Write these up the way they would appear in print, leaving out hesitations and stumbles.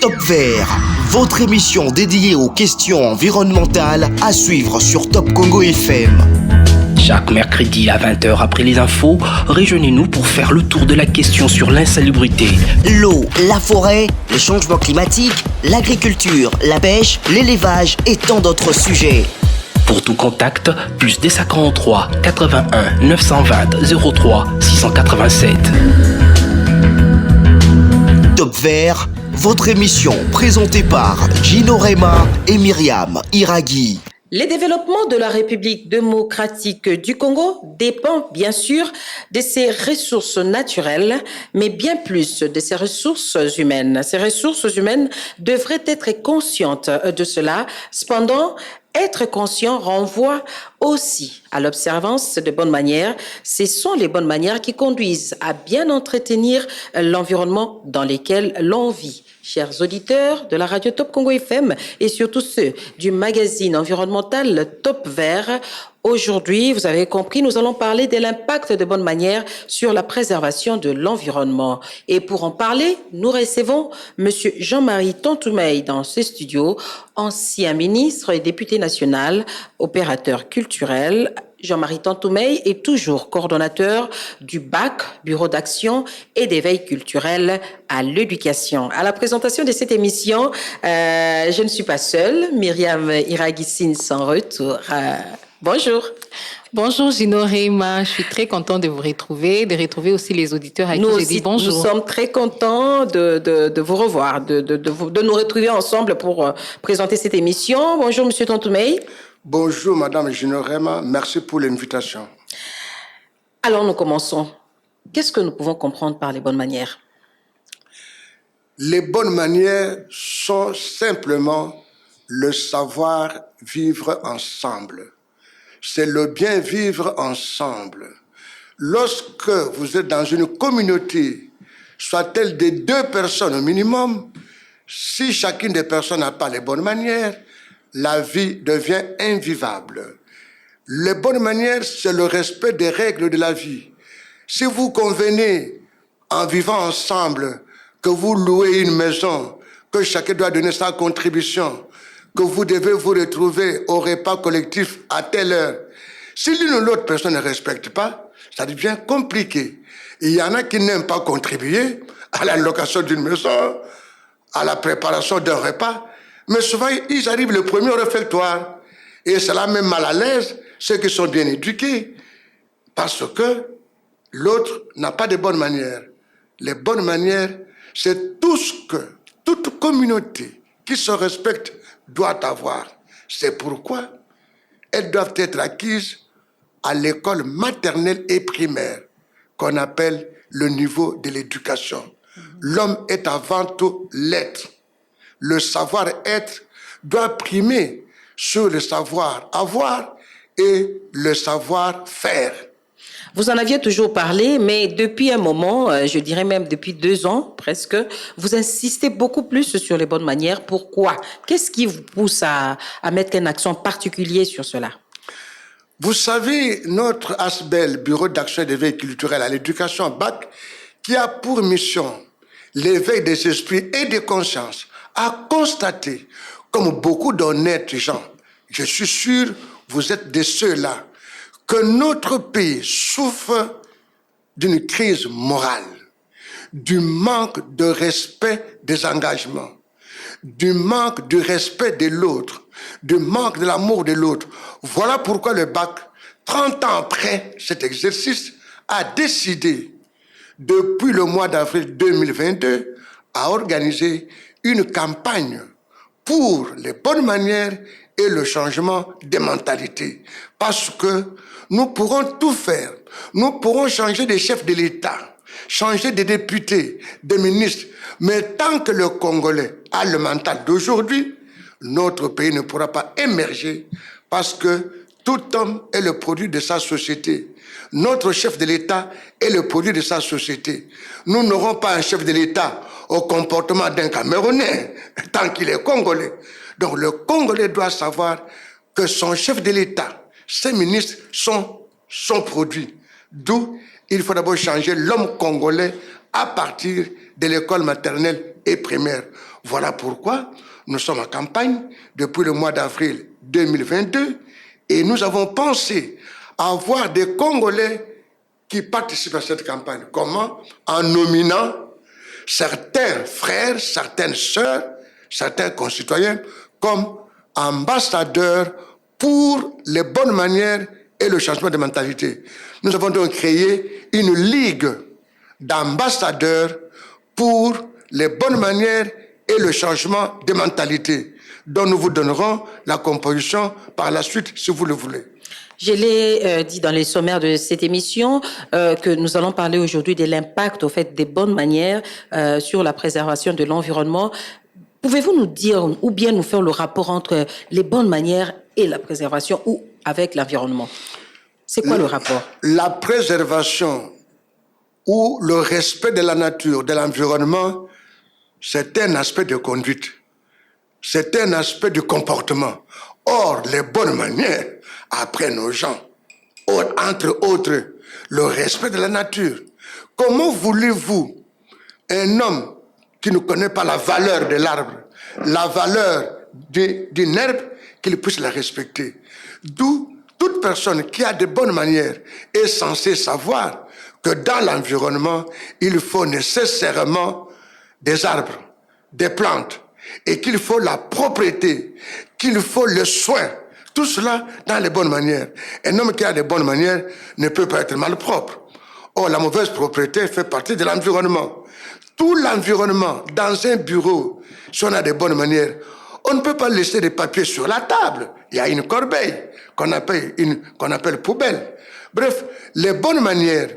Top Vert, votre émission dédiée aux questions environnementales à suivre sur Top Congo FM. Chaque mercredi à 20h après les infos, rejoignez-nous pour faire le tour de la question sur l'insalubrité. L'eau, la forêt, les changements climatiques, l'agriculture, la pêche, l'élevage et tant d'autres sujets. Pour tout contact, plus des 43 81 920 03 687. Top Vert, votre émission présentée par Gino Rema et Myriam Iraghi. Le développement de la République démocratique du Congo dépend bien sûr de ses ressources naturelles, mais bien plus de ses ressources humaines. Ces ressources humaines devraient être conscientes de cela. Cependant, être conscient renvoie aussi à l'observance de bonnes manières. Ce sont les bonnes manières qui conduisent à bien entretenir l'environnement dans lequel l'on vit. Chers auditeurs de la radio Top Congo FM et surtout ceux du magazine environnemental Top Vert, aujourd'hui, vous avez compris, nous allons parler de l'impact de bonne manière sur la préservation de l'environnement. Et pour en parler, nous recevons Monsieur Jean-Marie Tontoumei dans ce studio, ancien ministre et député national, opérateur culturel. Jean-Marie Tontoumei est toujours coordonnateur du BAC, Bureau d'action et d'éveil culturel à l'éducation. À la présentation de cette émission, je ne suis pas seule. Myriam Iraghi s'en retour. Bonjour. Bonjour Gino Rema, je suis très contente de vous retrouver, de retrouver aussi les auditeurs à qui j'ai dit bonjour. Nous sommes très contents de vous revoir, de nous retrouver ensemble pour présenter cette émission. Bonjour Monsieur Tontoumei. Bonjour Madame Gino Rema, merci pour l'invitation. Alors nous commençons. Qu'est-ce que nous pouvons comprendre par les bonnes manières? Les bonnes manières sont simplement le savoir vivre ensemble. C'est le bien vivre ensemble. Lorsque vous êtes dans une communauté, soit-elle de 2 personnes au minimum, si chacune des personnes n'a pas les bonnes manières, la vie devient invivable. Les bonnes manières, c'est le respect des règles de la vie. Si vous convenez, en vivant ensemble, que vous louez une maison, que chacun doit donner sa contribution, que vous devez vous retrouver au repas collectif à telle heure, si l'une ou l'autre personne ne respecte pas, ça devient compliqué. Il y en a qui n'aiment pas contribuer à la location d'une maison, à la préparation d'un repas, mais souvent, ils arrivent le premier au réfectoire. Et cela met mal à l'aise ceux qui sont bien éduqués. Parce que l'autre n'a pas de bonnes manières. Les bonnes manières, c'est tout ce que toute communauté qui se respecte doit avoir. C'est pourquoi elles doivent être acquises à l'école maternelle et primaire, qu'on appelle le niveau de l'éducation. L'homme est avant tout l'être. Le savoir-être doit primer sur le savoir-avoir et le savoir-faire. Vous en aviez toujours parlé, mais depuis un moment, je dirais même depuis 2 ans presque, vous insistez beaucoup plus sur les bonnes manières. Pourquoi? Qu'est-ce qui vous pousse à mettre un accent particulier sur cela? Vous savez, notre ASBEL, Bureau d'action et d'éveil culturel à l'éducation BAC, qui a pour mission l'éveil des esprits et des consciences, a constaté, comme beaucoup d'honnêtes gens, je suis sûr, vous êtes de ceux-là, que notre pays souffre d'une crise morale, du manque de respect des engagements, du manque du respect de l'autre, du manque de l'amour de l'autre. Voilà pourquoi le BAC, 30 ans après cet exercice, a décidé, depuis le mois d'avril 2022, à organiser une campagne pour les bonnes manières et le changement des mentalités. Parce que nous pourrons tout faire. Nous pourrons changer des chefs de l'État, changer des députés, des ministres. Mais tant que le Congolais a le mental d'aujourd'hui, notre pays ne pourra pas émerger parce que tout homme est le produit de sa société. Notre chef de l'État est le produit de sa société. Nous n'aurons pas un chef de l'État au comportement d'un Camerounais tant qu'il est Congolais. Donc le Congolais doit savoir que son chef de l'État, ses ministres sont son produit. D'où il faut d'abord changer l'homme congolais à partir de l'école maternelle et primaire. Voilà pourquoi nous sommes en campagne depuis le mois d'avril 2022 et nous avons pensé avoir des Congolais qui participent à cette campagne. Comment? En nominant certains frères, certaines sœurs, certains concitoyens comme ambassadeurs pour les bonnes manières et le changement de mentalité. Nous avons donc créé une ligue d'ambassadeurs pour les bonnes manières et le changement de mentalité, dont nous vous donnerons la composition par la suite, si vous le voulez. Je l'ai dit dans les sommaires de cette émission que nous allons parler aujourd'hui de l'impact au fait des bonnes manières sur la préservation de l'environnement. Pouvez-vous nous dire ou bien nous faire le rapport entre les bonnes manières et la préservation ou avec l'environnement? C'est quoi le rapport? La préservation ou le respect de la nature, de l'environnement, c'est un aspect de conduite. C'est un aspect de comportement. Or, les bonnes manières apprennent aux gens, entre autres, le respect de la nature. Comment voulez-vous, un homme qui ne connaît pas la valeur de l'arbre, la valeur d'une herbe, qu'il puisse la respecter? D'où toute personne qui a de bonnes manières est censée savoir que dans l'environnement, il faut nécessairement des arbres, des plantes, et qu'il faut la propreté, qu'il faut le soin. Tout cela dans les bonnes manières. Un homme qui a de bonnes manières ne peut pas être malpropre. Or, la mauvaise propreté fait partie de l'environnement. Tout l'environnement, dans un bureau, si on a de bonnes manières, on ne peut pas laisser des papiers sur la table. Il y a une corbeille qu'on appelle poubelle. Bref, les bonnes manières,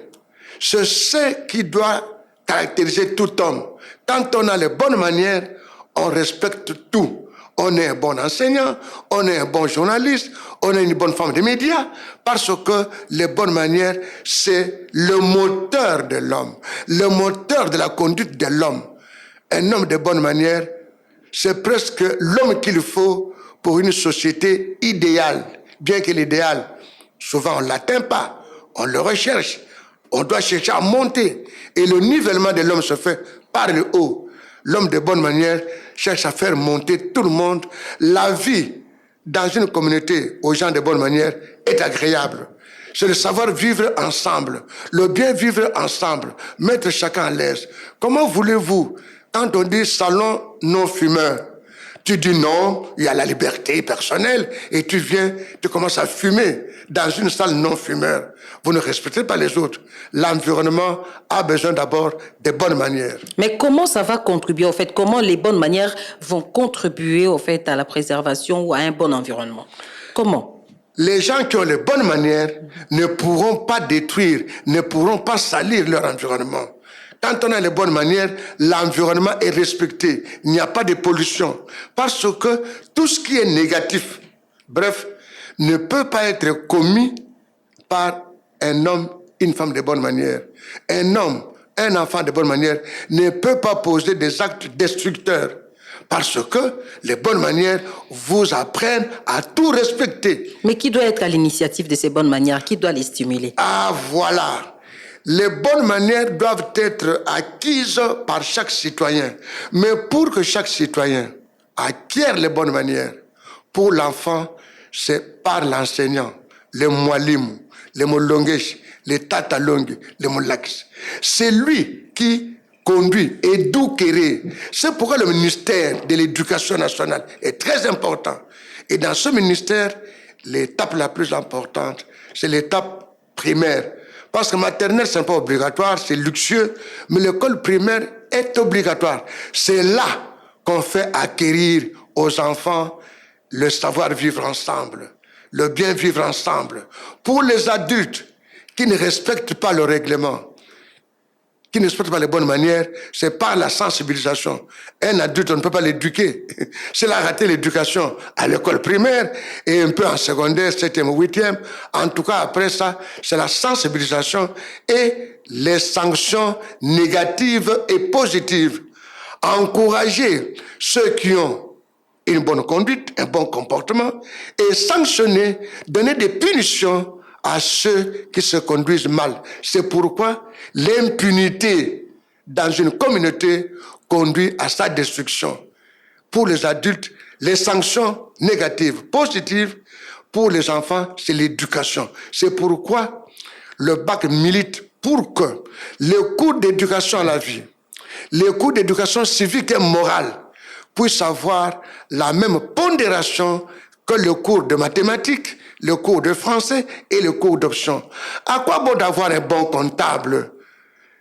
c'est ce qui doit caractériser tout homme. Quand on a les bonnes manières, on respecte tout. On est un bon enseignant, on est un bon journaliste, on est une bonne femme de médias, parce que les bonnes manières, c'est le moteur de l'homme, le moteur de la conduite de l'homme. Un homme de bonnes manières, c'est presque l'homme qu'il faut pour une société idéale. Bien que l'idéal, souvent on ne l'atteint pas, on le recherche, on doit chercher à monter. Et le nivellement de l'homme se fait par le haut. L'homme de bonne manière cherche à faire monter tout le monde. La vie dans une communauté aux gens de bonne manière est agréable. C'est le savoir vivre ensemble, le bien vivre ensemble, mettre chacun à l'aise. Comment voulez-vous, quand on dit salon non-fumeur, tu dis non, il y a la liberté personnelle, et tu viens, tu commences à fumer dans une salle non-fumeur. Vous ne respectez pas les autres. L'environnement a besoin d'abord de bonnes manières. Mais comment ça va contribuer au fait? Comment les bonnes manières vont contribuer au fait à la préservation ou à un bon environnement? Comment? Les gens qui ont les bonnes manières ne pourront pas détruire, ne pourront pas salir leur environnement. Quand on a les bonnes manières, l'environnement est respecté. Il n'y a pas de pollution. Parce que tout ce qui est négatif, bref, ne peut pas être commis par un homme, une femme de bonne manière. Un homme, un enfant de bonne manière ne peut pas poser des actes destructeurs. Parce que les bonnes manières vous apprennent à tout respecter. Mais qui doit être à l'initiative de ces bonnes manières? Qui doit les stimuler? Ah, voilà. Les bonnes manières doivent être acquises par chaque citoyen. Mais pour que chaque citoyen acquiert les bonnes manières, pour l'enfant, c'est par l'enseignant, le mwalim, le molongesh, le tatalongi, le molax. C'est lui qui conduit, éduquer. C'est pourquoi le ministère de l'Éducation nationale est très important. Et dans ce ministère, l'étape la plus importante, c'est l'étape primaire. Parce que maternelle, ce n'est pas obligatoire, c'est luxueux, mais l'école primaire est obligatoire. C'est là qu'on fait acquérir aux enfants le savoir vivre ensemble, le bien vivre ensemble. Pour les adultes qui ne respectent pas le règlement, qui ne respectent pas les bonnes manières, c'est par la sensibilisation. Un adulte, on ne peut pas l'éduquer. S'il a raté l'éducation à l'école primaire et un peu en secondaire, 7e ou 8e, en tout cas après ça, c'est la sensibilisation et les sanctions négatives et positives. Encourager ceux qui ont une bonne conduite, un bon comportement et sanctionner, donner des punitions à ceux qui se conduisent mal. C'est pourquoi l'impunité dans une communauté conduit à sa destruction. pour les adultes, les sanctions négatives. Positives, pour les enfants, c'est l'éducation. C'est pourquoi le bac milite pour que les cours d'éducation à la vie, les cours d'éducation civique et morale puissent avoir la même pondération que le cours de mathématiques, le cours de français et le cours d'option. À quoi bon d'avoir un bon comptable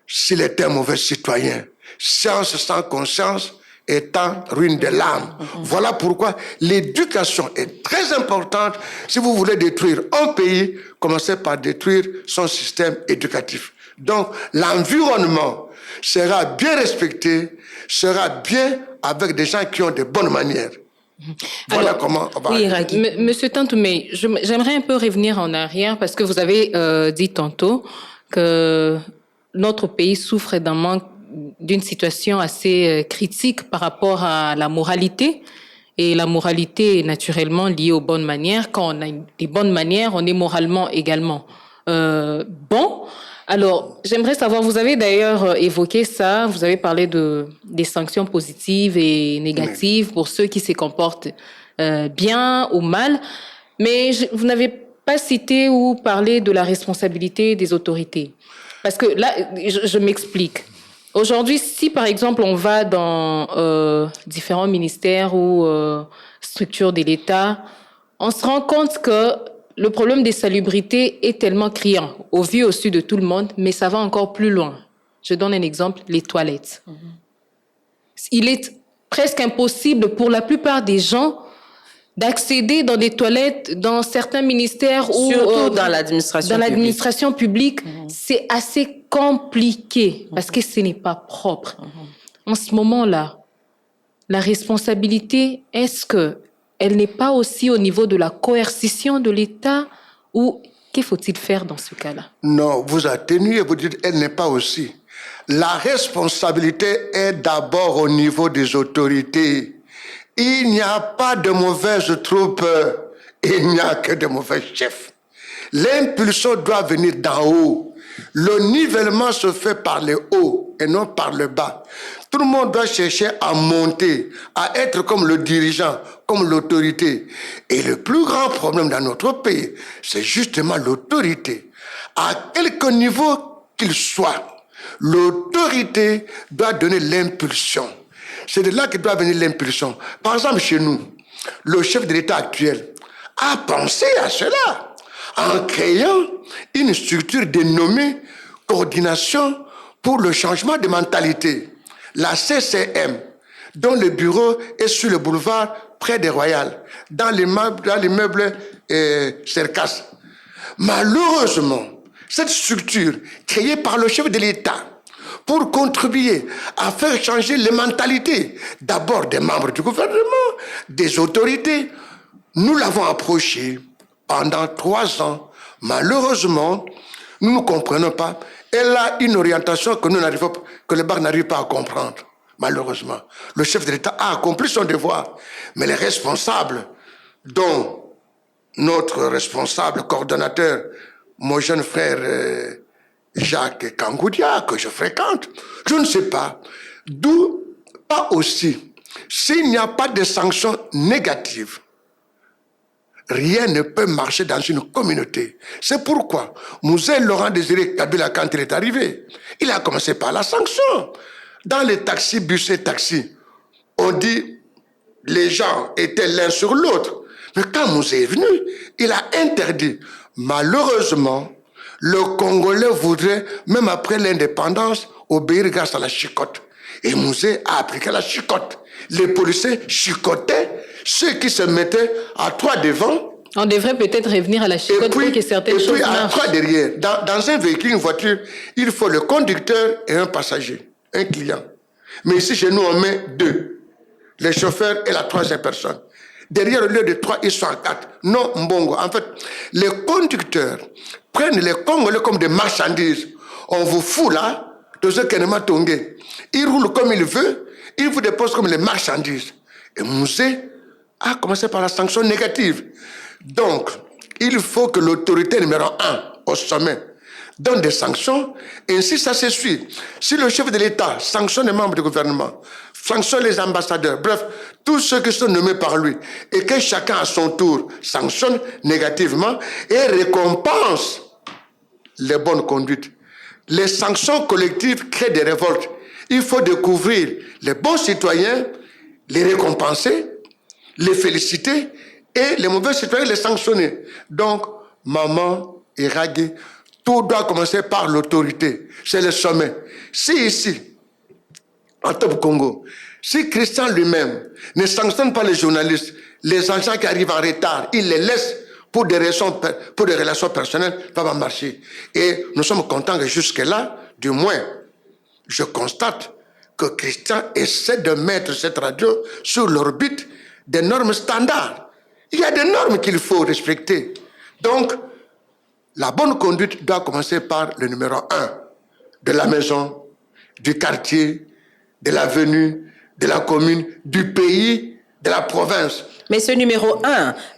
s'il est un mauvais citoyen? Science sans conscience étant ruine de l'âme. Voilà pourquoi l'éducation est très importante. Si vous voulez détruire un pays, commencez par détruire son système éducatif. Donc, l'environnement sera bien respecté, sera bien avec des gens qui ont de bonnes manières. Voilà comment on va... Oui, Ragui. Monsieur Tantoumé, j'aimerais un peu revenir en arrière parce que vous avez dit tantôt que notre pays souffre d'une situation assez critique par rapport à la moralité. Et la moralité est naturellement liée aux bonnes manières. Quand on a des bonnes manières, on est moralement également bon. Alors, j'aimerais savoir, vous avez d'ailleurs évoqué ça, vous avez parlé des sanctions positives et négatives pour ceux qui se comportent bien ou mal, mais vous n'avez pas cité ou parlé de la responsabilité des autorités. Parce que là, je m'explique. Aujourd'hui, si par exemple on va dans différents ministères ou structures de l'État, on se rend compte que le problème des salubrités est tellement criant, au vu au su de tout le monde, mais ça va encore plus loin. Je donne un exemple, les toilettes. Il est presque impossible pour la plupart des gens d'accéder dans des toilettes dans certains ministères ou surtout dans l'administration publique. C'est assez compliqué parce que ce n'est pas propre. En ce moment-là, la responsabilité, est-ce que elle n'est pas aussi au niveau de la coercition de l'État ou qu'il faut-il faire dans ce cas-là? Non, vous atténuez, vous dites elle n'est pas aussi. La responsabilité est d'abord au niveau des autorités. Il n'y a pas de mauvaises troupes, il n'y a que de mauvais chefs. L'impulsion doit venir d'en haut. Le nivellement se fait par le haut et non par le bas. Tout le monde doit chercher à monter, à être comme le dirigeant, comme l'autorité. Et le plus grand problème dans notre pays, c'est justement l'autorité. À quelque niveau qu'il soit, l'autorité doit donner l'impulsion. C'est de là que doit venir l'impulsion. Par exemple, chez nous, le chef de l'État actuel a pensé à cela en créant une structure dénommée Coordination pour le changement de mentalité, la CCM, dont le bureau est sur le boulevard près des Royales, dans l'immeuble Cercas. Malheureusement, cette structure créée par le chef de l'État pour contribuer à faire changer les mentalités, d'abord des membres du gouvernement, des autorités, nous l'avons approchée pendant 3 ans. Malheureusement, nous ne comprenons pas. Elle a une orientation que le BAC n'arrive pas à comprendre. Malheureusement, le chef de l'État a accompli son devoir, mais les responsables, dont notre responsable coordonnateur, mon jeune frère Jacques Kangoudia, que je fréquente, je ne sais pas, d'où pas aussi. S'il n'y a pas de sanctions négatives, rien ne peut marcher dans une communauté. C'est pourquoi Mzee Laurent Désiré Kabila, quand il est arrivé, il a commencé par la sanction. Dans les taxis, bus et taxis, on dit les gens étaient l'un sur l'autre. Mais quand Mzee est venu, il a interdit. Malheureusement, le Congolais voudrait, même après l'indépendance, obéir grâce à la chicotte. Et Mzee a appliqué la chicotte. Les policiers chicotaient ceux qui se mettaient à 3 devant. On devrait peut-être revenir à la chicotte pour que certaines choses marchent. Et puis à 3 derrière. Dans un véhicule, une voiture, il faut le conducteur et un passager, un client. Mais ici, chez nous, on met 2. Les chauffeurs et la 3e personne. Derrière, au lieu de 3, ils sont à 4. Non, Mbongo. En fait, les conducteurs prennent les Congolais comme des marchandises. On vous fout là, de ce qu'elle m'a tongé. Il roule comme il veut, il vous dépose comme les marchandises. Et Mzee a commencé par la sanction négative. Donc, il faut que l'autorité numéro 1 au sommet donne des sanctions, et ainsi ça se suit. Si le chef de l'État sanctionne les membres du gouvernement, sanctionne les ambassadeurs, bref, tous ceux qui sont nommés par lui, et que chacun à son tour sanctionne négativement et récompense les bonnes conduites. Les sanctions collectives créent des révoltes. Il faut découvrir les bons citoyens, les récompenser, les féliciter, et les mauvais citoyens les sanctionner. Donc, maman et Ragui, tout doit commencer par l'autorité. C'est le sommet. Si ici, en Top Congo, si Christian lui-même ne sanctionne pas les journalistes, les agents qui arrivent en retard, il les laisse pour des relations personnelles, ça va marcher. Et nous sommes contents que jusque-là, du moins, je constate que Christian essaie de mettre cette radio sur l'orbite des normes standards. Il y a des normes qu'il faut respecter. Donc, la bonne conduite doit commencer par le numéro 1 de la maison, du quartier, de l'avenue, de la commune, du pays, de la province. Mais ce numéro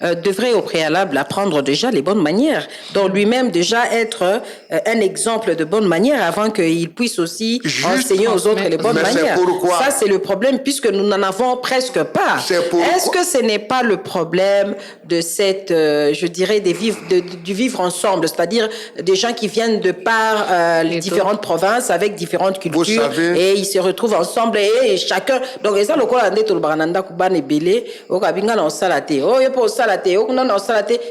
1 devrait au préalable apprendre déjà les bonnes manières, donc lui-même déjà être un exemple de bonnes manières avant qu'il puisse aussi enseigner aux autres les bonnes manières. Ça, c'est le problème puisque nous n'en avons presque pas. Est-ce que ce n'est pas le problème de cette, je dirais, du vivre ensemble, c'est-à-dire des gens qui viennent de par les différentes provinces avec différentes cultures et ils se retrouvent ensemble et chacun... Donc, ça, le quoi,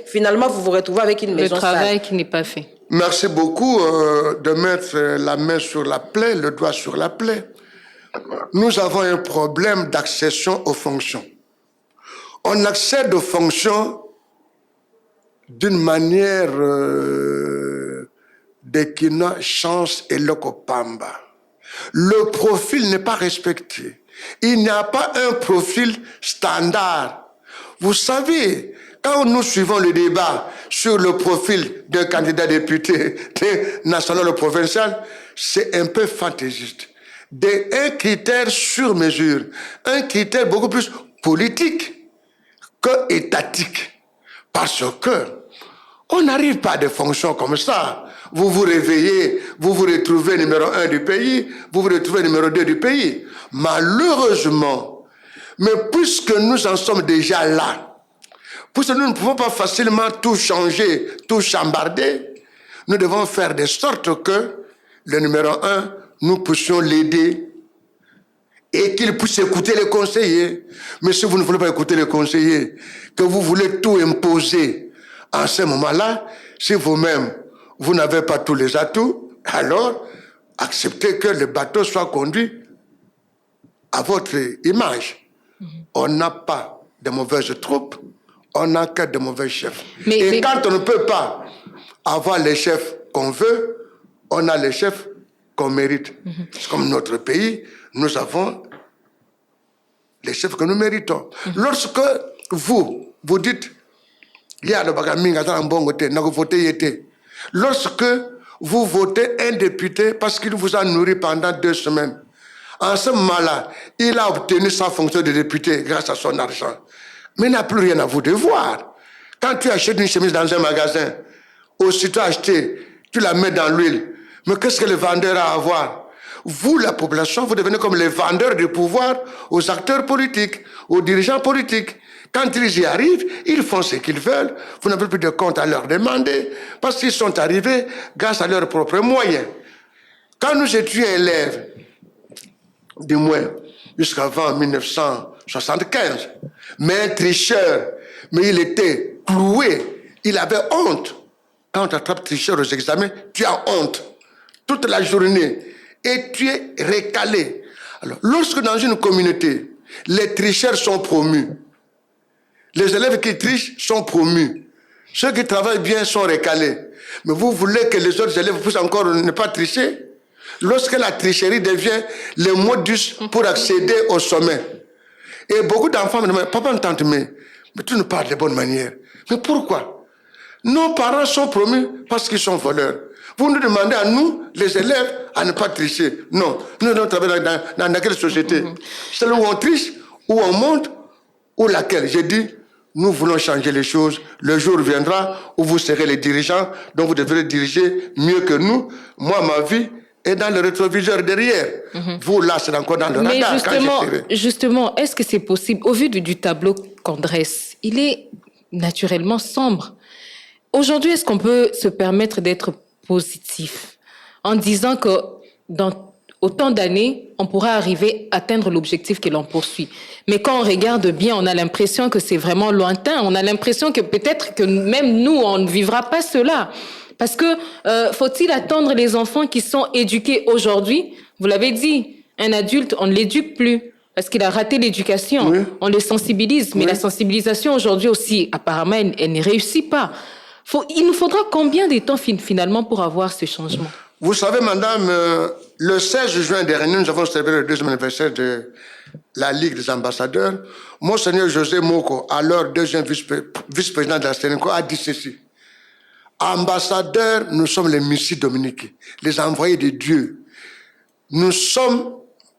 finalement, vous vous retrouvez avec une maison sale. Le travail qui n'est pas fait. Merci beaucoup de mettre la main sur la plaie, le doigt sur la plaie. Nous avons un problème d'accession aux fonctions. On accède aux fonctions d'une manière d'équina, chance et locopamba. Le profil n'est pas respecté. Il n'y a pas un profil standard. Vous savez, quand nous suivons le débat sur le profil d'un candidat député national ou provincial, c'est un peu fantaisiste. Un critère sur mesure, un critère beaucoup plus politique que étatique. Parce que on n'arrive pas à des fonctions comme ça. Vous vous réveillez, vous vous retrouvez numéro 1 du pays, vous vous retrouvez numéro 2 du pays. Malheureusement, mais puisque nous en sommes déjà là, puisque nous ne pouvons pas facilement tout changer, tout chambarder, nous devons faire de sorte que le numéro 1, nous puissions l'aider et qu'il puisse écouter les conseillers. Mais si vous ne voulez pas écouter les conseillers, que vous voulez tout imposer en ce moment-là, si vous-même, vous n'avez pas tous les atouts, alors acceptez que le bateau soit conduit à votre image. On n'a pas de mauvaises troupes, on n'a que de mauvais chefs. Et quand on ne peut pas avoir les chefs qu'on veut, on a les chefs qu'on mérite. C'est comme notre pays, nous avons les chefs que nous méritons. Lorsque vous dites, lorsque vous votez un député parce qu'il vous a nourri pendant 2 semaines, en ce moment-là, il a obtenu sa fonction de député grâce à son argent. Mais il n'a plus rien à vous devoir. Quand tu achètes une chemise dans un magasin, aussitôt acheté, tu la mets dans l'huile. Mais qu'est-ce que le vendeur a à voir? Vous, la population, vous devenez comme les vendeurs du pouvoir aux acteurs politiques, aux dirigeants politiques. Quand ils y arrivent, ils font ce qu'ils veulent. Vous n'avez plus de compte à leur demander parce qu'ils sont arrivés grâce à leurs propres moyens. Quand nous étions élèves, du moins jusqu'avant 1975, mais un tricheur, mais il était cloué, il avait honte. Quand tu attrapes tricheur aux examens, tu as honte toute la journée et tu es recalé. Alors, lorsque dans une communauté, les tricheurs sont promus, les élèves qui trichent sont promus, ceux qui travaillent bien sont recalés, mais vous voulez que les autres élèves puissent encore ne pas tricher? Lorsque la tricherie devient le modus pour accéder au sommet. Et beaucoup d'enfants me demandent, papa, tante, mais tu nous parles de bonne manière. Mais pourquoi? Nos parents sont promus parce qu'ils sont voleurs. Vous nous demandez à nous, les élèves, à ne pas tricher. Non, nous devons travailler dans quelle société? C'est là où on triche, où on monte, ou laquelle? J'ai dit, nous voulons changer les choses. Le jour viendra où vous serez les dirigeants, donc vous devrez diriger mieux que nous. Moi, ma vie et dans le rétroviseur derrière. Vous, là, c'est encore dans le Mais radar. justement, est-ce que c'est possible? Au vu du tableau qu'on dresse, il est naturellement sombre. Aujourd'hui, est-ce qu'on peut se permettre d'être positif en disant que dans autant d'années, on pourra arriver à atteindre l'objectif que l'on poursuit? Mais quand on regarde bien, on a l'impression que c'est vraiment lointain. On a l'impression que peut-être que même nous, on ne vivra pas cela. Parce que faut-il attendre les enfants qui sont éduqués aujourd'hui? Vous l'avez dit, un adulte, on ne l'éduque plus parce qu'il a raté l'éducation. Oui. On le sensibilise, mais la sensibilisation aujourd'hui aussi, apparemment, elle ne réussit pas. Il nous faudra combien de temps finalement pour avoir ce changement? Vous savez, madame, le 16 juin dernier, nous avons célébré le 2e anniversaire de la Ligue des ambassadeurs. Monseigneur José Moko, alors 2e vice-président de la Sénégal, a dit ceci. Ambassadeurs, nous sommes les missi dominiques, les envoyés de Dieu. Nous sommes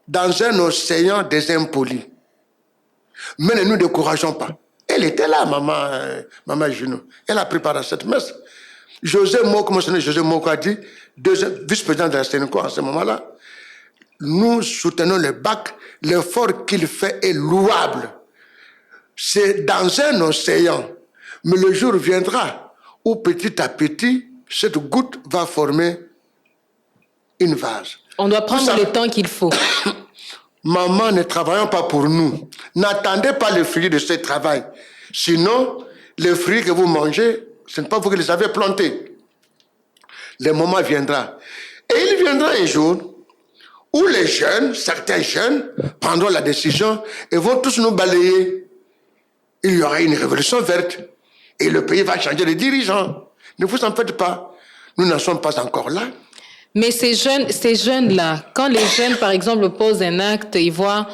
dans un océan des impolis. Mais ne nous décourageons pas. Elle était là, maman Juno. Elle a préparé cette messe. José Moko, monseigneur José Moko a dit, vice-président de la Sénégal en ce moment-là, nous soutenons le BAC, l'effort qu'il fait est louable. C'est dans un océan, mais le jour viendra où petit à petit, cette goutte va former une vase. On doit prendre le temps qu'il faut. Maman, ne travaillons pas pour nous. N'attendez pas le fruit de ce travail. Sinon, les fruits que vous mangez, ce n'est pas vous qui les avez plantés. Le moment viendra. Et il viendra un jour où les jeunes, certains jeunes, prendront la décision et vont tous nous balayer. Il y aura une révolution verte. Et le pays va changer de dirigeants. Ne vous en faites pas. Nous n'en sommes pas encore là. Mais ces jeunes-là, quand les jeunes, par exemple, posent un acte, ils voient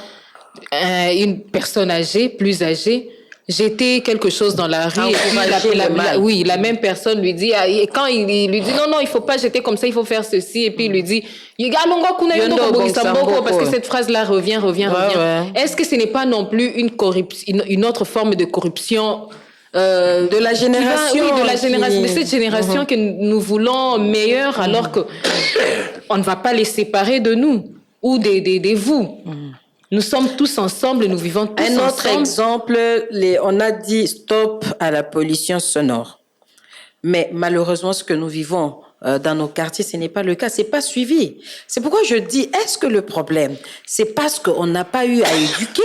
une personne âgée, plus âgée, jeter quelque chose dans la rue, et puis la même personne lui dit, et quand il lui dit non, il ne faut pas jeter comme ça, il faut faire ceci, et puis il lui dit, parce que cette phrase-là revient. Ouais. Est-ce que ce n'est pas non plus une autre forme de corruption de la génération, de cette génération que nous voulons meilleure, alors que on ne va pas les séparer de nous ou des vous. Nous sommes tous ensemble, nous vivons tous ensemble. Un autre exemple, on a dit stop à la pollution sonore. Mais malheureusement, ce que nous vivons dans nos quartiers, ce n'est pas le cas, c'est pas suivi. C'est pourquoi je dis, est-ce que le problème, c'est parce qu'on n'a pas eu à éduquer,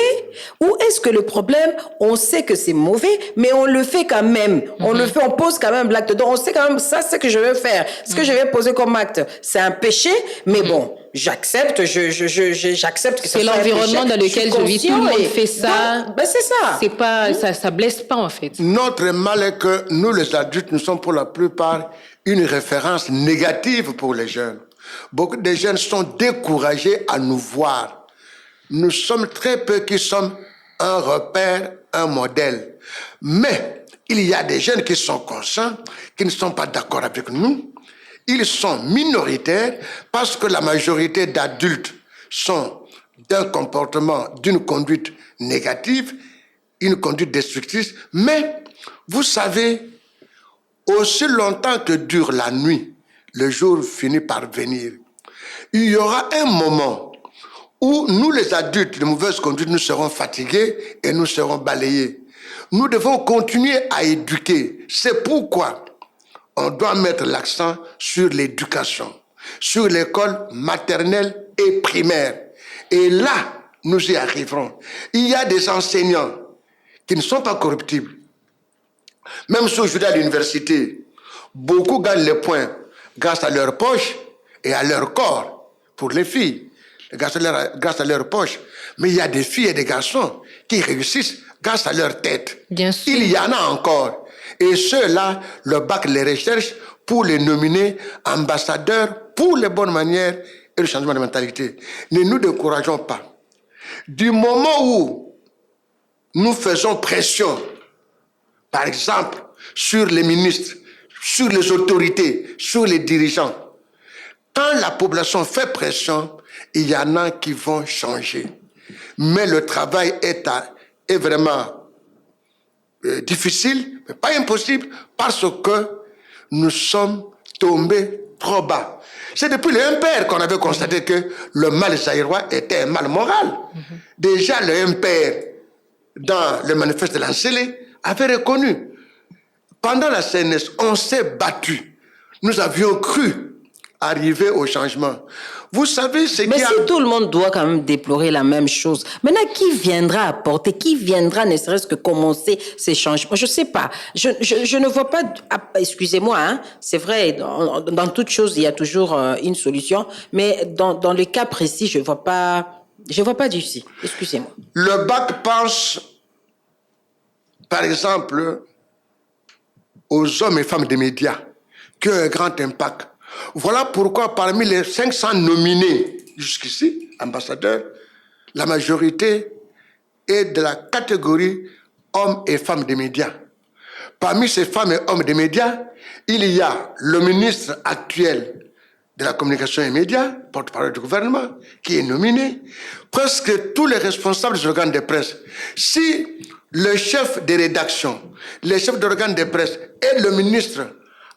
ou est-ce que le problème, on sait que c'est mauvais, mais on le fait quand même. On le fait, on pose quand même l'acte. Donc on sait quand même, ça c'est ce que je vais faire. Ce que je vais poser comme acte, c'est un péché, mais bon, j'accepte, j'accepte que c'est l'environnement dans lequel je vis, tout le monde fait ça. Donc, c'est ça. C'est pas, ça blesse pas en fait. Notre mal est que nous les adultes, nous sommes pour la plupart une référence négative pour les jeunes. Beaucoup de jeunes sont découragés à nous voir. Nous sommes très peu qui sommes un repère, un modèle. Mais il y a des jeunes qui sont conscients, qui ne sont pas d'accord avec nous. Ils sont minoritaires parce que la majorité d'adultes sont d'un comportement, d'une conduite négative, une conduite destructrice. Mais vous savez, aussi longtemps que dure la nuit, le jour finit par venir. Il y aura un moment où nous, les adultes de mauvaise conduite, nous serons fatigués et nous serons balayés. Nous devons continuer à éduquer. C'est pourquoi on doit mettre l'accent sur l'éducation, sur l'école maternelle et primaire. Et là, nous y arriverons. Il y a des enseignants qui ne sont pas corruptibles. Même si aujourd'hui à l'université, beaucoup gagnent les points grâce à leur poche et à leur corps, pour les filles, grâce à leur poche. Mais il y a des filles et des garçons qui réussissent grâce à leur tête. Bien sûr. Il y en a encore. Et ceux-là, le BAC les recherche pour les nominer ambassadeurs pour les bonnes manières et le changement de mentalité. Ne nous décourageons pas. Du moment où nous faisons pression, par exemple, sur les ministres, sur les autorités, sur les dirigeants, quand la population fait pression, il y en a qui vont changer. Mais le travail est vraiment difficile, mais pas impossible, parce que nous sommes tombés trop bas. C'est depuis le MPR qu'on avait constaté que le mal zaïrois était un mal moral. Déjà, le MPR, dans le manifeste de l'Ancélé, avait reconnu. Pendant la CNS, on s'est battu. Nous avions cru arriver au changement. Vous savez ce Mais qui si tout le monde doit quand même déplorer la même chose, maintenant, qui viendra apporter, qui viendra ne serait-ce que commencer ces changements? Je ne sais pas. Je ne vois pas... Excusez-moi, hein, c'est vrai, dans toute chose, il y a toujours une solution, mais dans le cas précis, je ne vois pas d'issue. Excusez-moi. Le BAC pense, par exemple, aux hommes et femmes des médias, qui ont un grand impact. Voilà pourquoi parmi les 500 nominés jusqu'ici, ambassadeurs, la majorité est de la catégorie hommes et femmes des médias. Parmi ces femmes et hommes des médias, il y a le ministre actuel de la communication et médias, porte-parole du gouvernement, qui est nominé, presque tous les responsables des organes de presse. Si le chef des rédactions, les chefs d'organes de presse et le ministre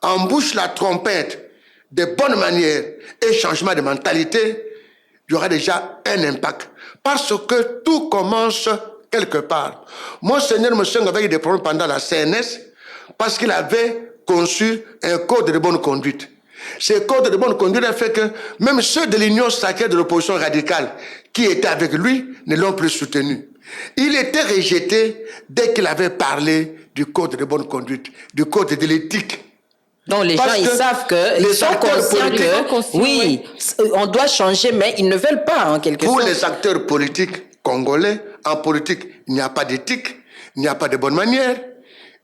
embouchent la trompette de bonnes manières et changement de mentalité, il y aura déjà un impact. Parce que tout commence quelque part. Monseigneur Mousseng avait eu des problèmes pendant la CNS parce qu'il avait conçu un code de bonne conduite. Ce code de bonne conduite a fait que même ceux de l'Union sacrée de l'opposition radicale qui étaient avec lui ne l'ont plus soutenu. Il était rejeté dès qu'il avait parlé du code de bonne conduite, du code de l'éthique. Donc les gens, ils savent que, ils sont conscients que, oui, on doit changer, mais ils ne veulent pas, en quelque sorte. Pour les acteurs politiques congolais, en politique, il n'y a pas d'éthique, il n'y a pas de bonne manière,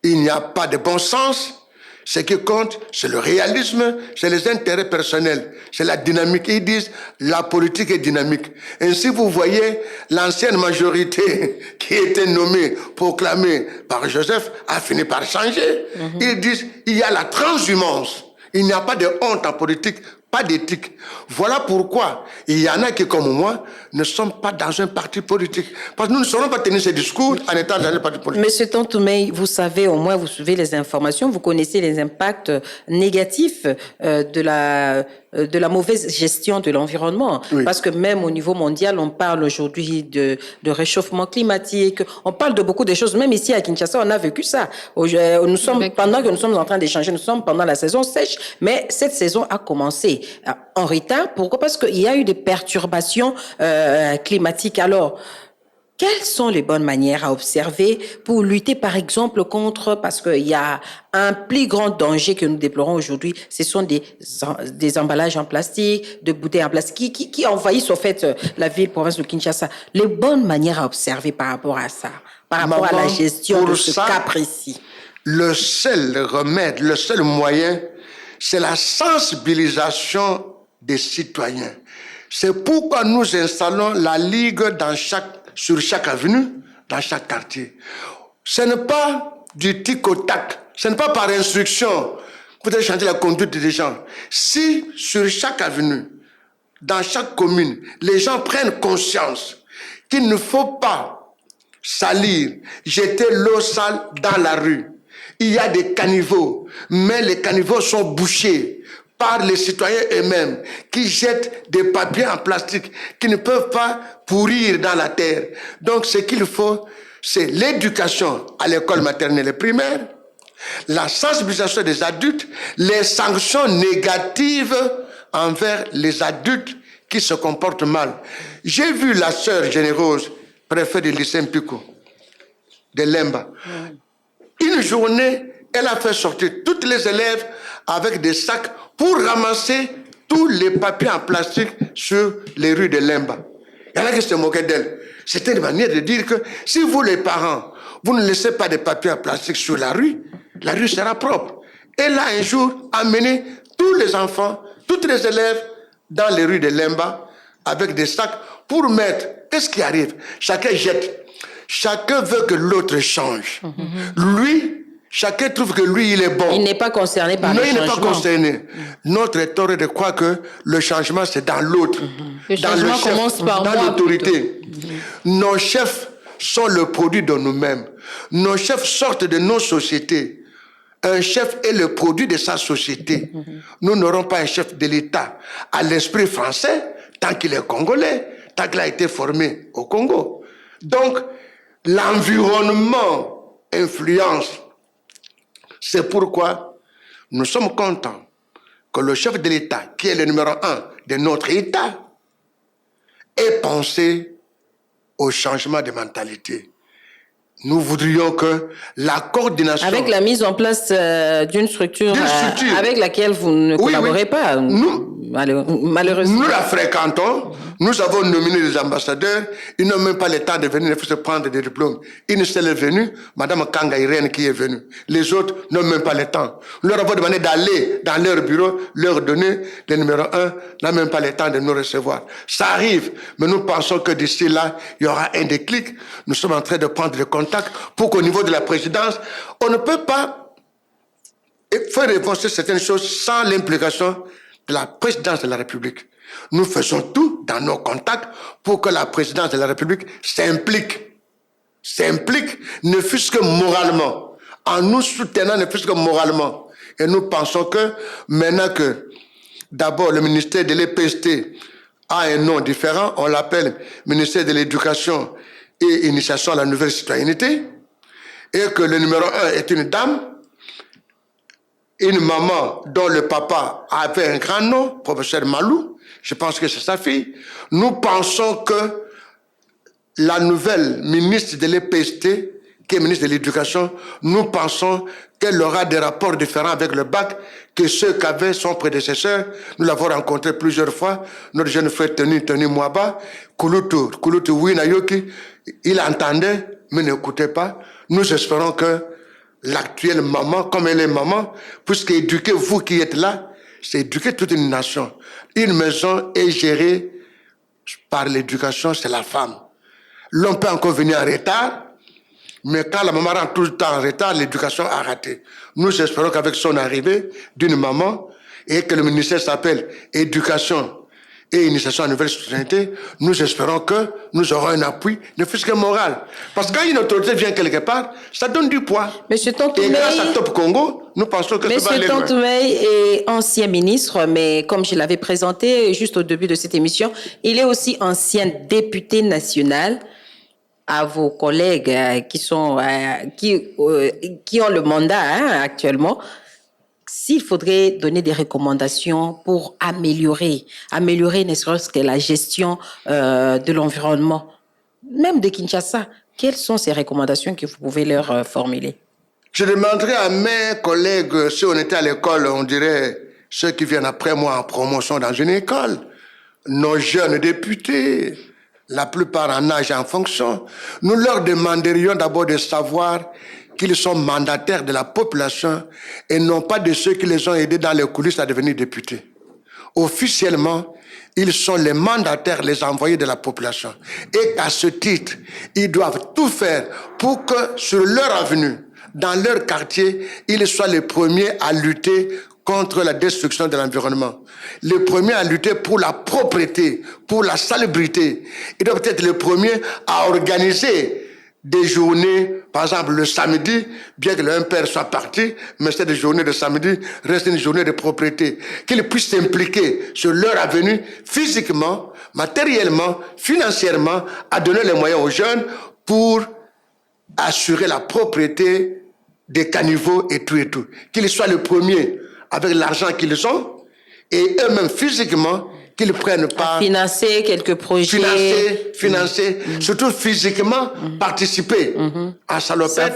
il n'y a pas de bon sens. Ce qui compte, c'est le réalisme, c'est les intérêts personnels, c'est la dynamique. Ils disent, la politique est dynamique. Ainsi, vous voyez, l'ancienne majorité qui était nommée, proclamée par Joseph, a fini par changer. Ils disent, il y a la transhumance. Il n'y a pas de honte en politique, pas d'éthique. Voilà pourquoi il y en a qui, comme moi, ne sont pas dans un parti politique. Parce que nous ne saurons pas tenir ce discours en étant dans un parti politique. Monsieur Tontoumé, vous savez, au moins, vous suivez les informations, vous connaissez les impacts négatifs de la mauvaise gestion de l'environnement. Oui. Parce que même au niveau mondial, on parle aujourd'hui de réchauffement climatique, on parle de beaucoup de choses. Même ici à Kinshasa, on a vécu ça. Nous sommes, pendant que nous sommes en train d'échanger, nous sommes pendant la saison sèche, mais cette saison a commencé en retard. Pourquoi? Parce qu'il y a eu des perturbations climatiques. Alors, quelles sont les bonnes manières à observer pour lutter, par exemple, contre, parce qu'il y a un plus grand danger que nous déplorons aujourd'hui, ce sont des emballages en plastique, de bouteilles en plastique qui envahissent, au fait, la ville, province de Kinshasa. Les bonnes manières à observer par rapport à ça, par rapport à la gestion de ce cas précis. Le seul remède, le seul moyen, c'est la sensibilisation des citoyens. C'est pourquoi nous installons la Ligue sur chaque avenue, dans chaque quartier. Ce n'est pas du tic au tac, ce n'est pas par instruction que vous allez changer la conduite des gens. Si sur chaque avenue, dans chaque commune, les gens prennent conscience qu'il ne faut pas salir, jeter l'eau sale dans la rue. Il y a des caniveaux, mais les caniveaux sont bouchés par les citoyens eux-mêmes qui jettent des papiers en plastique qui ne peuvent pas pourrir dans la terre. Donc ce qu'il faut, c'est l'éducation à l'école maternelle et primaire, la sensibilisation des adultes, les sanctions négatives envers les adultes qui se comportent mal. J'ai vu la sœur généreuse, préfet du lycée Mpico, de Lemba. Une journée, elle a fait sortir toutes les élèves avec des sacs pour ramasser tous les papiers en plastique sur les rues de Lemba. Il y en a qui se moquaient d'elle. C'était une manière de dire que si vous, les parents, vous ne laissez pas de papiers en plastique sur la rue sera propre. Elle a un jour amené tous les enfants, toutes les élèves dans les rues de Lemba avec des sacs pour mettre. Qu'est-ce qui arrive? Chacun jette. Chacun veut que l'autre change. Lui, chacun trouve que lui, il est bon. Il n'est pas concerné par le changement. Non, il n'est pas concerné. Notre tort est de croire que le changement, c'est dans l'autre. Le changement commence par moi. Dans l'autorité. Nos chefs sont le produit de nous-mêmes. Nos chefs sortent de nos sociétés. un chef est le produit de sa société. Nous n'aurons pas un chef de l'État à l'esprit français tant qu'il est congolais, tant qu'il a été formé au Congo. Donc, l'environnement influence. C'est pourquoi nous sommes contents que le chef de l'État, qui est le numéro 1 de notre État, ait pensé au changement de mentalité. Nous voudrions que la coordination... Avec la mise en place d'une structure, avec laquelle vous ne collaborez pas, malheureusement. Nous la fréquentons, nous avons nominé des ambassadeurs, ils n'ont même pas le temps de venir, il faut se prendre des diplômes. Une seule est venue, Madame Kanga Irène qui est venue. Les autres n'ont même pas le temps. Nous leur avons demandé d'aller dans leur bureau, leur donner le numéro 1, n'a même pas le temps de nous recevoir. Ça arrive, mais nous pensons que d'ici là, il y aura un déclic. Nous sommes en train de prendre des contacts pour qu'au niveau de la présidence, on ne peut pas faire avancer certaines choses sans l'implication de la présidence de la République. Nous faisons tout dans nos contacts pour que la présidence de la République s'implique, ne fût-ce que moralement, en nous soutenant, ne fût-ce que moralement. Et nous pensons que maintenant que d'abord le ministère de l'EPST a un nom différent, on l'appelle ministère de l'Éducation et Initiation à la Nouvelle Citoyenneté, et que le numéro 1 est une dame, une maman dont le papa avait un grand nom, professeur Malou, je pense que c'est sa fille. Nous pensons que la nouvelle ministre de l'EPST, qui est ministre de l'Éducation, nous pensons qu'elle aura des rapports différents avec le bac que ceux qu'avait son prédécesseur. Nous l'avons rencontré plusieurs fois, notre jeune frère Tony Mwaba, Kulutu Winayoki, il entendait, mais n'écoutait pas. Nous espérons que l'actuelle maman, comme elle est maman, puisque éduquer vous qui êtes là, c'est éduquer toute une nation. Une maison est gérée par l'éducation, c'est la femme. L'homme peut encore venir en retard, mais quand la maman rentre tout le temps en retard, l'éducation a raté. Nous espérons qu'avec son arrivée d'une maman, et que le ministère s'appelle Éducation et Initiation à la Nouvelle Citoyenneté, nous espérons que nous aurons un appui, ne fût-ce que moral. Parce que quand une autorité vient quelque part, ça donne du poids. Monsieur Tontoumé, et grâce à Top Congo, nous pensons que ça va aller loin. Monsieur Tontoumé est ancien ministre, mais comme je l'avais présenté juste au début de cette émission, il est aussi ancien député national. À vos collègues qui ont le mandat actuellement, s'il faudrait donner des recommandations pour améliorer ne serait-ce que la gestion de l'environnement, même de Kinshasa, quelles sont ces recommandations que vous pouvez leur formuler? Je demanderais à mes collègues, si on était à l'école, on dirait ceux qui viennent après moi en promotion dans une école, nos jeunes députés, la plupart en âge et en fonction, nous leur demanderions d'abord de savoir qu'ils sont mandataires de la population et non pas de ceux qui les ont aidés dans les coulisses à devenir députés. Officiellement, ils sont les mandataires, les envoyés de la population. Et qu'à ce titre, ils doivent tout faire pour que sur leur avenue, dans leur quartier, ils soient les premiers à lutter contre la destruction de l'environnement. Les premiers à lutter pour la propreté, pour la salubrité. Ils doivent être les premiers à organiser des journées, par exemple le samedi, bien que le père soit parti, mais cette journée de samedi reste une journée de propreté. Qu'ils puissent s'impliquer sur leur avenue physiquement, matériellement, financièrement, à donner les moyens aux jeunes pour assurer la propreté des caniveaux et tout et tout. Qu'ils soient les premiers avec l'argent qu'ils ont et eux-mêmes physiquement qu'ils prennent part. Financer quelques projets. Financer, surtout physiquement, participer à Salopette.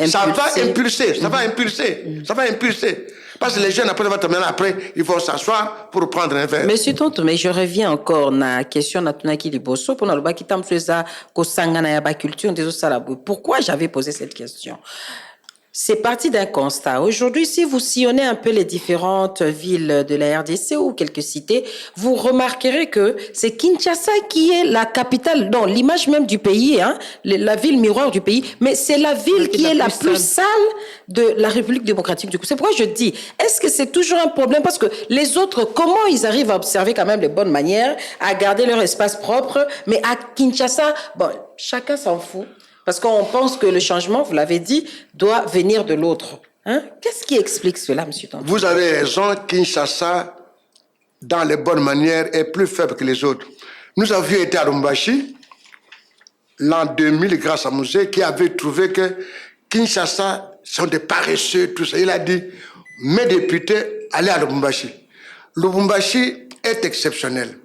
Ça va impulser. Parce que les jeunes, après, ils vont s'asseoir pour prendre un verre. Monsieur Tonto, mais je reviens encore à la question de Tunaki Liboso. Pourquoi j'avais posé cette question? C'est parti d'un constat. Aujourd'hui, si vous sillonnez un peu les différentes villes de la RDC ou quelques cités, vous remarquerez que c'est Kinshasa qui est la capitale, non, l'image même du pays, hein, la ville miroir du pays, mais c'est la ville qui est la plus sale de la République démocratique du Congo. C'est pourquoi je dis, est-ce que c'est toujours un problème? Parce que les autres, comment ils arrivent à observer quand même les bonnes manières, à garder leur espace propre, mais à Kinshasa, bon, chacun s'en fout. Parce qu'on pense que le changement, vous l'avez dit, doit venir de l'autre. Hein? Qu'est-ce qui explique cela, M. Tonto? Vous avez raison, Kinshasa, dans les bonnes manières, est plus faible que les autres. Nous avions été à Lubumbashi l'an 2000 grâce à Musée qui avait trouvé que Kinshasa sont des paresseux, tout ça. Il a dit, mes députés, allez à Lubumbashi. Lubumbashi est exceptionnel.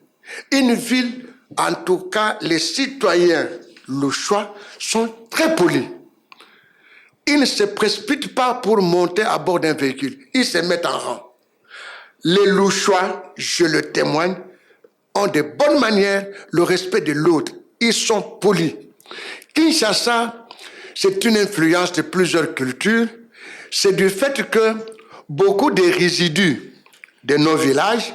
Une ville, en tout cas, les citoyens louchois sont très polis. Ils ne se précipitent pas pour monter à bord d'un véhicule. Ils se mettent en rang. Les louchois, je le témoigne, ont de bonnes manières, le respect de l'autre. Ils sont polis. Kinshasa, c'est une influence de plusieurs cultures. C'est du fait que beaucoup des résidus de nos villages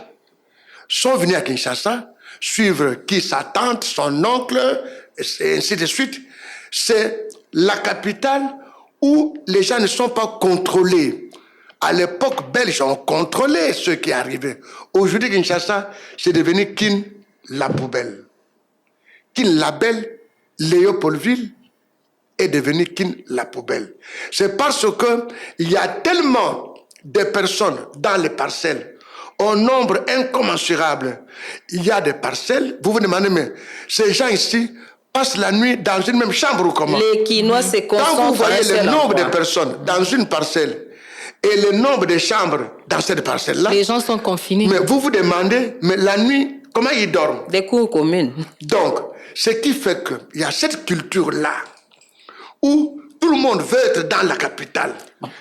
sont venus à Kinshasa, suivre qui sa tante, son oncle, et ainsi de suite. C'est la capitale où les gens ne sont pas contrôlés. À l'époque belge, on contrôlait ceux qui arrivaient. Aujourd'hui, Kinshasa, c'est devenu Kin la poubelle. Kin la belle, Léopoldville, est devenu Kin la poubelle. C'est parce qu'il y a tellement de personnes dans les parcelles, au nombre incommensurable. Il y a des parcelles, vous vous demandez, mais ces gens ici passent la nuit dans une même chambre ou comment? Les Quinois se concentrent. Quand vous voyez sur un le seul nombre de endroit. personnes dans une parcelle et le nombre de chambres dans cette parcelle-là, Les gens sont confinés. mais vous vous demandez, mais la nuit, comment ils dorment? Des cours communes. Donc, ce qui fait qu'il y a cette culture-là où tout le monde veut être dans la capitale.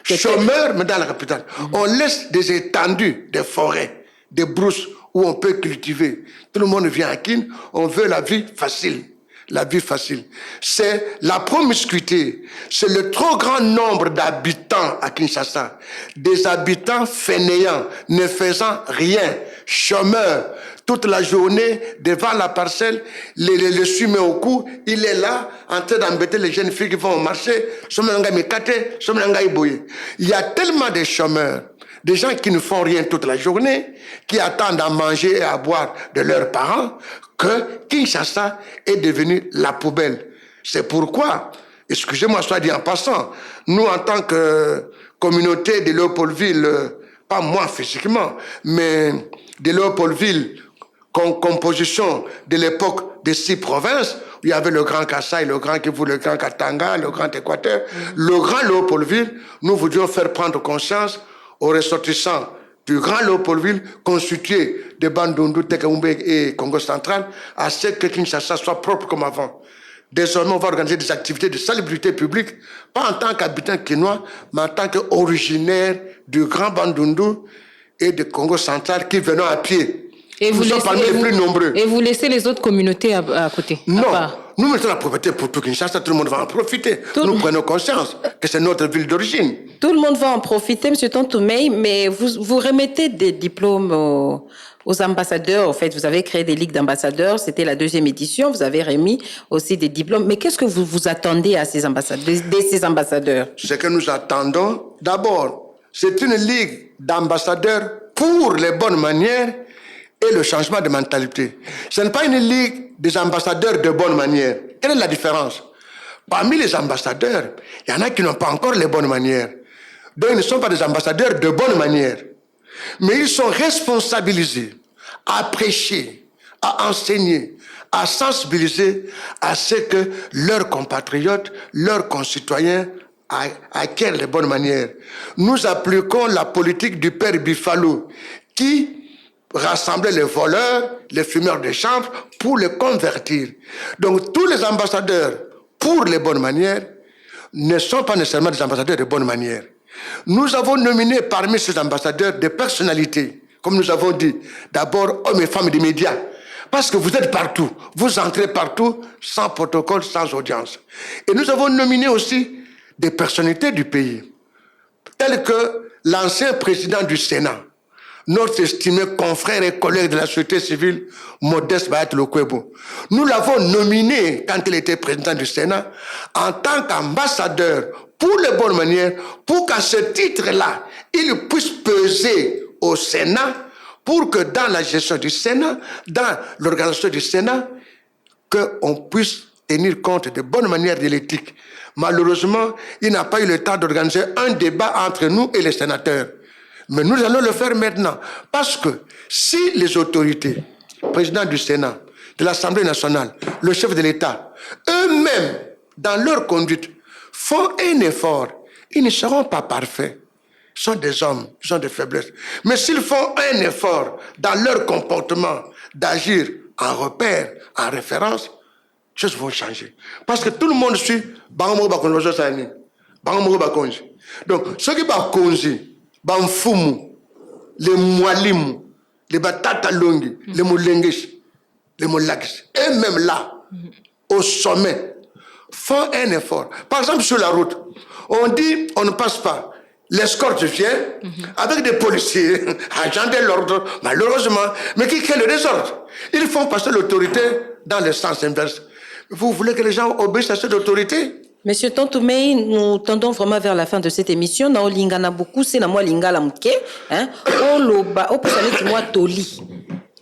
Chômeur, mais dans la capitale. On laisse des étendues, des forêts, des brousses où on peut cultiver. Tout le monde vient à Kin, on veut la vie facile. La vie facile. C'est la promiscuité. C'est le trop grand nombre d'habitants à Kinshasa. Des habitants fainéants, ne faisant rien, chômeurs, toute la journée devant la parcelle, le sumet au cou, il est là en train d'embêter les jeunes filles qui vont au marché. Il y a tellement de chômeurs, des gens qui ne font rien toute la journée, qui attendent à manger et à boire de leurs parents, que Kinshasa est devenu la poubelle. C'est pourquoi, excusez-moi, soit dit en passant, nous en tant que communauté de Léopoldville, pas moi physiquement, mais de Léopoldville, composition de l'époque des 6 provinces, où il y avait le Grand Kassai, le Grand Kivu, le Grand Katanga, le Grand Équateur, le Grand Léopoldville, nous voudrions faire prendre conscience aux ressortissants du Grand Léopoldville, constitué de Bandundu, Tekaoumbe et Congo central, à ce que Kinshasa soit propre comme avant. Désormais, on va organiser des activités de salubrité publique, pas en tant qu'habitant quinois, mais en tant qu'originaire du Grand Bandundu et du Congo central qui venons à pied. Et nous sommes parmi les plus nombreux. Et vous laissez les autres communautés à côté? Non, nous mettons la propriété pour tout Kinshasa, tout le monde va en profiter. Nous prenons conscience que c'est notre ville d'origine. Tout le monde va en profiter, M. Tontoumei, mais vous remettez des diplômes aux ambassadeurs. En fait, vous avez créé des ligues d'ambassadeurs, c'était la 2e édition, vous avez remis aussi des diplômes. Mais qu'est-ce que vous vous attendez à ces ambassadeurs? Ce que nous attendons, d'abord, c'est une ligue d'ambassadeurs pour les bonnes manières et le changement de mentalité. Ce n'est pas une ligue des ambassadeurs de bonne manière. Quelle est la différence? Parmi les ambassadeurs, il y en a qui n'ont pas encore les bonnes manières. Donc, ils ne sont pas des ambassadeurs de bonne manière. Mais ils sont responsabilisés à prêcher, à enseigner, à sensibiliser à ce que leurs compatriotes, leurs concitoyens acquièrent les bonnes manières. Nous appliquons la politique du père Bifalo qui rassembler les voleurs, les fumeurs de chanvre pour les convertir. Donc tous les ambassadeurs pour les bonnes manières ne sont pas nécessairement des ambassadeurs de bonnes manières. Nous avons nominé parmi ces ambassadeurs des personnalités, comme nous avons dit, d'abord hommes et femmes des médias, parce que vous êtes partout, vous entrez partout sans protocole, sans audience. Et nous avons nominé aussi des personnalités du pays, telles que l'ancien président du Sénat, notre estimé confrère et collègue de la société civile, Modeste Bayat Lokwebo. Nous l'avons nominé, quand il était président du Sénat, en tant qu'ambassadeur pour les bonnes manières, pour qu'à ce titre-là, il puisse peser au Sénat, pour que dans la gestion du Sénat, dans l'organisation du Sénat, qu'on puisse tenir compte des bonnes manières de l'éthique. Malheureusement, il n'a pas eu le temps d'organiser un débat entre nous et les sénateurs. Mais nous allons le faire maintenant. Parce que si les autorités, le président du Sénat, de l'Assemblée nationale, le chef de l'État, eux-mêmes, dans leur conduite, font un effort, ils ne seront pas parfaits. Ils sont des hommes, ils ont des faiblesses. Mais s'ils font un effort dans leur comportement d'agir en repère, en référence, les choses vont changer. Parce que tout le monde suit Bango Bakonji. Donc, ceux qui Bakonji, Banfumu, les Mwalimu, les Batatalongi, les Moulengish, les Moulakis, et même là, au sommet, font un effort. Par exemple, sur la route, on dit on ne passe pas. L'escorte vient avec des policiers, agents de l'ordre, malheureusement, mais qui créent le désordre. Ils font passer l'autorité dans le sens inverse. Vous voulez que les gens obéissent à cette autorité? Monsieur Tontoumé, nous tendons vraiment vers la fin de cette émission. Na olinga na beaucoup, c'est na moi linga la mouke, hein. Oloba, opusale moi toli.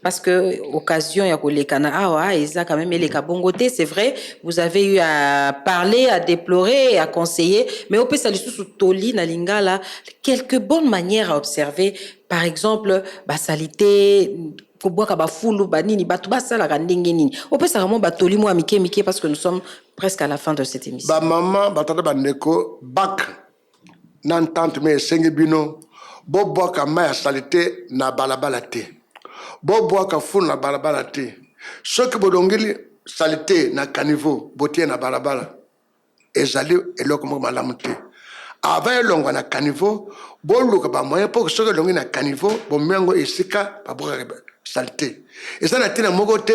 Parce que occasion ya kolekana awa eza quand même les kabongoté, c'est vrai, vous avez eu à parler, à déplorer, à conseiller, mais au pesa lisusu toli na lingala quelques bonnes manières à observer, par exemple basalité koboaka bafulu banini batu basala ka ndenge nini. Au pesa vraiment batoli moi mike parce que nous sommes presque à la fin de cette émission. Ba maman batata bandeko bak n'entente mais sengi bino bo boaka ma salité na balabala te. Boboaka fulu na balabala te. Soki bodongeli salité na caniveau botie na balabala ezali eloko moko malamu te. Avant elongo na caniveau boluka ba moyen pour soki elongi na caniveau bomengo esika baboka salité. Eza na tina moko te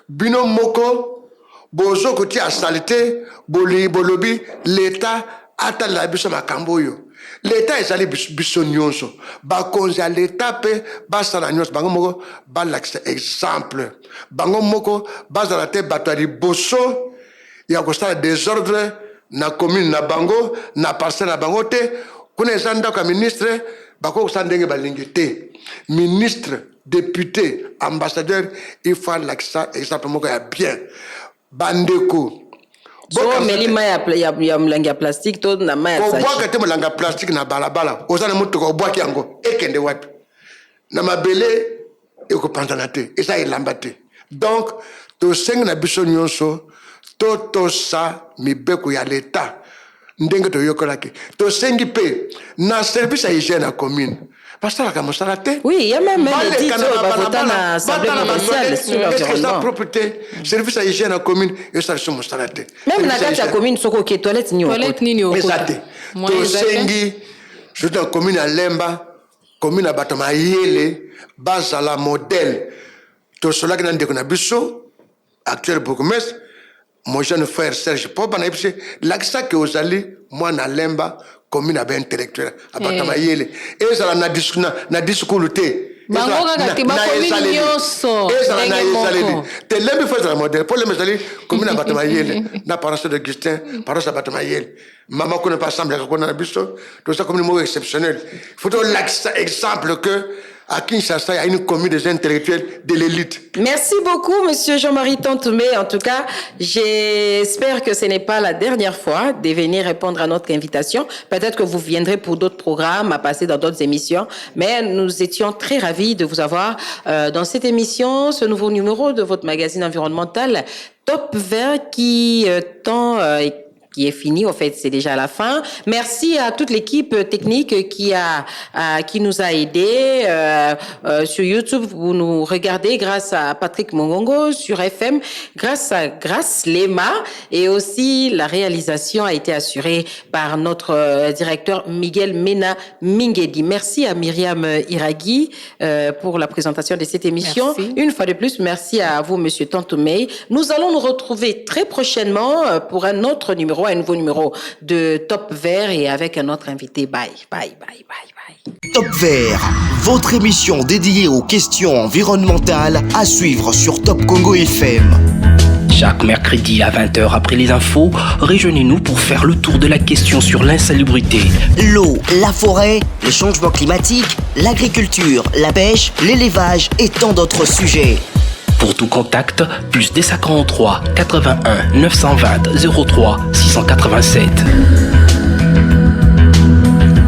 bino moko bozo kotia salité bolobi l'état ata la biso makambo yo. L'État est allé bisonyonso. Bakonzi à l'État pe basala nyonso bango moko balakisa exemple. Bango moko basala te batari bosso ya kosala désordre na commune na bango na parcelle na bango te kuna ezanda ka ministre bako sandenge balingi te. Ministre, député, ambassadeur, il faut lakisa exemple moko ya bien. Bandeko so melima ya mlangi ya plastique to na ma ya sachi. Obwaka te mlangi ya plastique na balabala. Ozana mutu ko obwaki yango ekende wapi. Na mabele ekopanzana te. Esa elamba te. Donc to sengi na biso nyonso to sa mibeko ya l'État. Ndenge to yokolaki. To sengi pe na service à hygiène à commune. Pasteur Kamosalate. Oui, il y a même des titres dans la Assemblée provinciale sur l'environnement. Est-ce que ça propreté, service à hygiène en commune, et ça c'est mon salate. Même la carte à commune, ce qui est toilette ni au côté. Toilette ni au côté. To sengi, je suis en commune à Lemba, commune à Batama Yele, base à la modèle. To cela qui n'a pas biso, actuel bourgmestre, mon jeune frère Serge Popa, l'accès que vous allez, moi na Lemba, commune à intellectuel à Batama Yele. Et ça na discours te. Bango kaka ba commune nyonso. Te lembi fait la modèle pour les mesali commune à Batama Yele. Na paroisse de Augustin, paroisse à Batama Yele. Maman connaît pas ensemble qu'on a biso, tout ça comme une mot exceptionnel. Il faut l'exemple que à Kinshasa, il y a une commune des intellectuels de l'élite. Merci beaucoup, monsieur Jean-Marie Tontoumé. En tout cas, j'espère que ce n'est pas la dernière fois de venir répondre à notre invitation. Peut-être que vous viendrez pour d'autres programmes, à passer dans d'autres émissions. Mais nous étions très ravis de vous avoir dans cette émission, ce nouveau numéro de votre magazine environnemental Top Vert qui est fini, en fait, c'est déjà la fin. Merci à toute l'équipe technique qui nous a aidés. Sur YouTube, vous nous regardez grâce à Patrick Mongongo, sur FM, grâce à Grace Lema, et aussi la réalisation a été assurée par notre directeur Miguel Mena Mingedi. Merci à Myriam Iraghi pour la présentation de cette émission. Merci. Une fois de plus, merci à vous, monsieur Tontoumé. Nous allons nous retrouver très prochainement pour un nouveau numéro de Top Vert et avec un autre invité. Bye. Top Vert, votre émission dédiée aux questions environnementales à suivre sur Top Congo FM. Chaque mercredi à 20h après les infos, rejoignez-nous pour faire le tour de la question sur l'insalubrité. L'eau, la forêt, les changements climatiques, l'agriculture, la pêche, l'élevage et tant d'autres sujets. Pour tout contact, plus 243 81 920 03 687.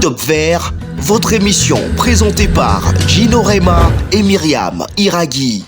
Top Vert, votre émission présentée par Gino Rema et Myriam Iraghi.